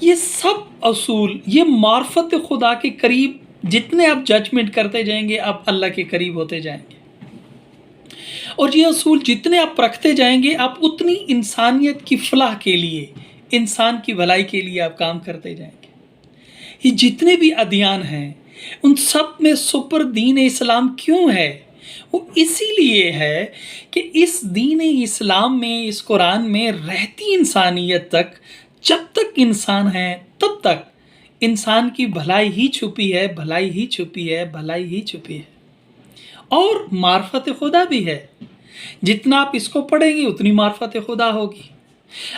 یہ سب اصول، یہ معرفت خدا کے قریب جتنے آپ ججمنٹ کرتے جائیں گے آپ اللہ کے قریب ہوتے جائیں گے، اور یہ اصول جتنے آپ رکھتے جائیں گے آپ اتنی انسانیت کی فلاح کے لیے، انسان کی بھلائی کے لیے آپ کام کرتے جائیں گے۔ یہ جتنے بھی ادیان ہیں ان سب میں سپر دین اسلام کیوں ہے؟ وہ اسی لیے ہے کہ اس دین اسلام میں، اس قرآن میں رہتی انسانیت تک، جب تک انسان ہے تب تک انسان کی بھلائی ہی چھپی ہے، بھلائی ہی چھپی ہے، بھلائی ہی چھپی ہے، اور معرفت خدا بھی ہے۔ جتنا آپ اس کو پڑھیں گے اتنی معرفت خدا ہوگی۔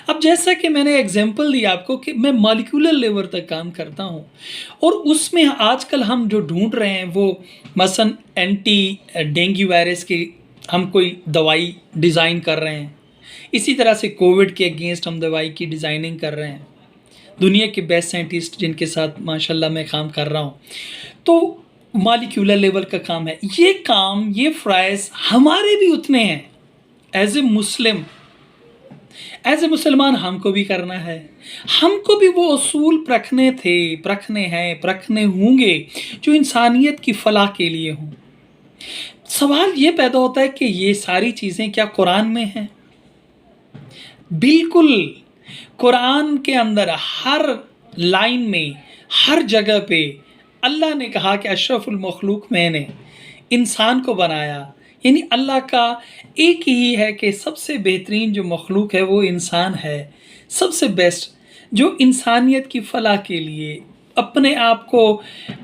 اب جیسا کہ میں نے ایگزامپل دی آپ کو کہ میں مالیکولر لیول تک کام کرتا ہوں، اور اس میں آج کل ہم جو ڈھونڈ رہے ہیں وہ مثلا اینٹی ڈینگی وائرس کی ہم کوئی دوائی ڈیزائن کر رہے ہیں، اسی طرح سے کووڈ کے اگینسٹ ہم دوائی کی ڈیزائننگ کر رہے ہیں، دنیا کے بیسٹ سائنٹسٹ جن کے ساتھ ماشاءاللہ میں کام کر رہا ہوں، تو مالیکولر لیول کا کام ہے۔ یہ کام، یہ فرائض ہمارے بھی اتنے ہیں as a Muslim, as a مسلمان ہم کو بھی کرنا ہے۔ ہم کو بھی وہ اصول پرکھنے تھے، پرکھنے ہیں، پرکھنے ہوں گے جو انسانیت کی فلاح کے لیے ہوں۔ سوال یہ پیدا ہوتا ہے کہ یہ ساری چیزیں کیا قرآن میں ہیں؟ بالکل، قرآن کے اندر ہر لائن میں، ہر جگہ پہ اللہ نے کہا کہ اشرف المخلوق میں نے انسان کو بنایا، یعنی اللہ کا ایک ہی ہے کہ سب سے بہترین جو مخلوق ہے وہ انسان ہے، سب سے بیسٹ، جو انسانیت کی فلاح کے لیے، اپنے آپ کو،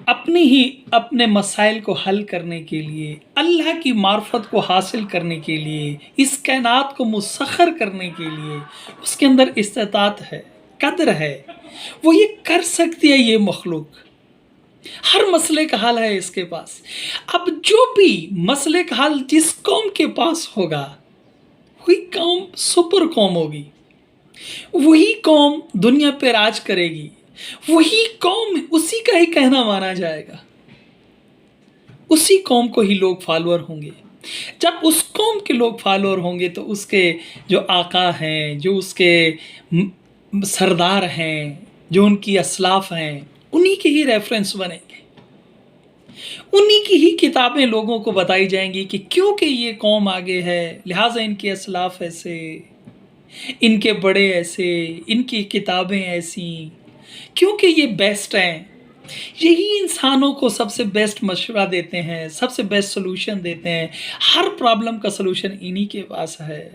اپنے مسائل کو حل کرنے کے لیے، اللہ کی معرفت کو حاصل کرنے کے لیے، اس کائنات کو مسخر کرنے کے لیے اس کے اندر استطاعت ہے، قدر ہے، وہ یہ کر سکتی ہے۔ یہ مخلوق ہر مسئلے کا حل ہے اس کے پاس۔ اب جو بھی مسئلے کا حل جس قوم کے پاس ہوگا وہی قوم سپر قوم ہوگی، وہی قوم دنیا پہ راج کرے گی، وہی قوم، اسی کا ہی کہنا مانا جائے گا، اسی قوم کو ہی لوگ فالوور ہوں گے۔ جب اس قوم کے لوگ فالوور ہوں گے تو اس کے جو آقا ہیں، جو اس کے سردار ہیں، جو ان کی اسلاف ہیں، انہی کے ہی ریفرنس بنیں گے، انہی کی ہی کتابیں لوگوں کو بتائی جائیں گی کہ کیونکہ یہ قوم آگے ہے لہٰذا ان کے اسلاف ایسے، ان کے بڑے ایسے، ان کی کتابیں ایسی، کیونکہ یہ بیسٹ ہیں، یہی انسانوں کو سب سے بیسٹ مشورہ دیتے ہیں، سب سے بیسٹ سلوشن دیتے ہیں، ہر پرابلم کا سلوشن انہی کے پاس ہے۔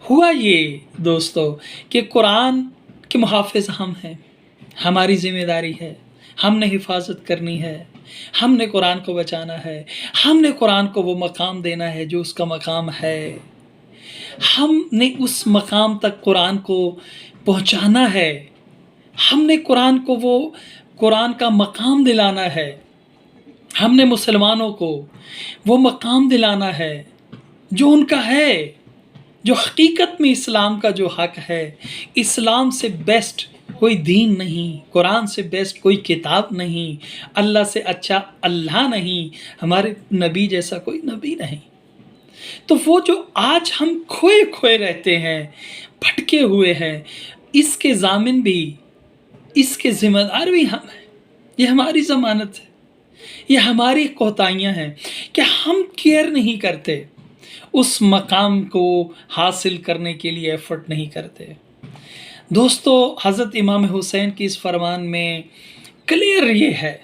ہوا یہ دوستو کہ قرآن کے محافظ ہم ہیں، ہماری ذمہ داری ہے، ہم نے حفاظت کرنی ہے، ہم نے قرآن کو بچانا ہے، ہم نے قرآن کو وہ مقام دینا ہے جو اس کا مقام ہے، ہم نے اس مقام تک قرآن کو پہنچانا ہے، ہم نے قرآن کو وہ قرآن کا مقام دلانا ہے، ہم نے مسلمانوں کو وہ مقام دلانا ہے جو ان کا ہے، جو حقیقت میں اسلام کا جو حق ہے۔ اسلام سے بیسٹ کوئی دین نہیں، قرآن سے بیسٹ کوئی کتاب نہیں، اللہ سے اچھا اللہ نہیں، ہمارے نبی جیسا کوئی نبی نہیں۔ تو وہ جو آج ہم کھوئے رہتے ہیں، بھٹکے ہوئے ہیں، اس کے ضامن بھی، اس کے ذمہ دار بھی ہم ہیں۔ یہ ہماری ضمانت ہے، یہ ہماری کوتاہیاں ہیں کہ ہم کیئر نہیں کرتے، اس مقام کو حاصل کرنے کے لیے ایفرٹ نہیں کرتے۔ دوستو، حضرت امام حسین کی اس فرمان میں کلیئر یہ ہے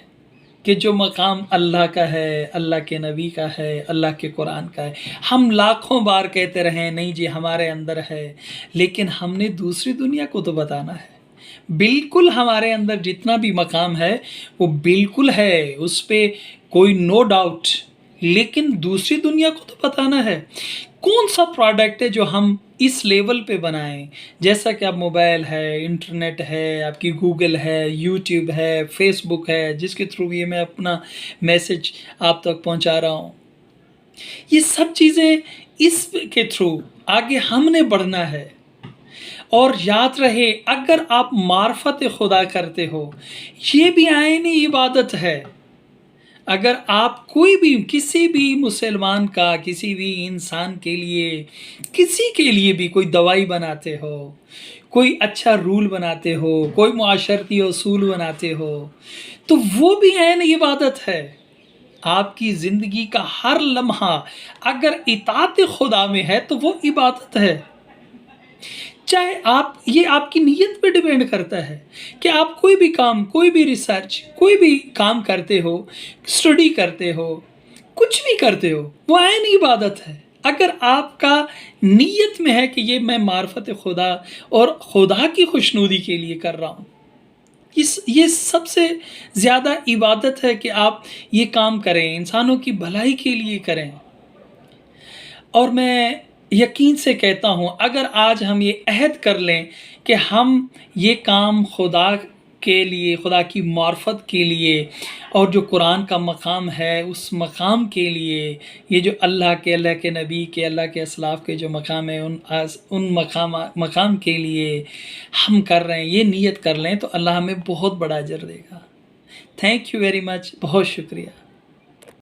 کہ جو مقام اللہ کا ہے، اللہ کے نبی کا ہے، اللہ کے قرآن کا ہے، ہم لاکھوں بار کہتے رہیں نہیں جی ہمارے اندر ہے، لیکن ہم نے دوسری دنیا کو تو بتانا ہے۔ بالکل ہمارے اندر جتنا بھی مقام ہے وہ بالکل ہے، اس پہ کوئی نو ڈاؤٹ، لیکن دوسری دنیا کو تو بتانا ہے۔ کون سا پروڈکٹ ہے جو ہم اس لیول پہ بنائیں، جیسا کہ اب موبائل ہے، انٹرنیٹ ہے، آپ کی گوگل ہے، یوٹیوب ہے، فیس بک ہے، جس کے تھرو یہ میں اپنا میسج آپ تک پہنچا رہا ہوں، یہ سب چیزیں اس کے تھرو آگے ہم نے بڑھنا ہے۔ اور یاد رہے اگر آپ معرفت خدا کرتے ہو، یہ بھی عین عبادت ہے۔ اگر آپ کوئی بھی کسی بھی مسلمان کا کسی بھی انسان کے لیے کسی کے لیے بھی کوئی دوائی بناتے ہو، کوئی اچھا رول بناتے ہو، کوئی معاشرتی اصول بناتے ہو، تو وہ بھی عین عبادت ہے۔ آپ کی زندگی کا ہر لمحہ اگر اطاعت خدا میں ہے تو وہ عبادت ہے۔ چاہے یہ آپ کی نیت پہ ڈیپینڈ کرتا ہے کہ آپ کوئی بھی کام، کوئی بھی ریسرچ، کوئی بھی کام کرتے ہو، اسٹڈی کرتے ہو، کچھ بھی کرتے ہو، وہ عین عبادت ہے۔ اگر آپ کا نیت میں ہے کہ یہ میں معرفت خدا اور خدا کی خوشنودی کے لیے کر رہا ہوں، یہ سب سے زیادہ عبادت ہے کہ آپ یہ کام کریں، انسانوں کی بھلائی کے لیے کریں۔ اور میں یقین سے کہتا ہوں اگر آج ہم یہ عہد کر لیں کہ ہم یہ کام خدا کے لیے، خدا کی معرفت کے لیے، اور جو قرآن کا مقام ہے اس مقام کے لیے، یہ جو اللہ کے نبی کے، اللہ کے اسلاف کے جو مقام ہے ان مقام کے لیے ہم کر رہے ہیں، یہ نیت کر لیں تو اللہ ہمیں بہت بڑا اجر دے گا۔ تھینک یو ویری مچ، بہت شکریہ۔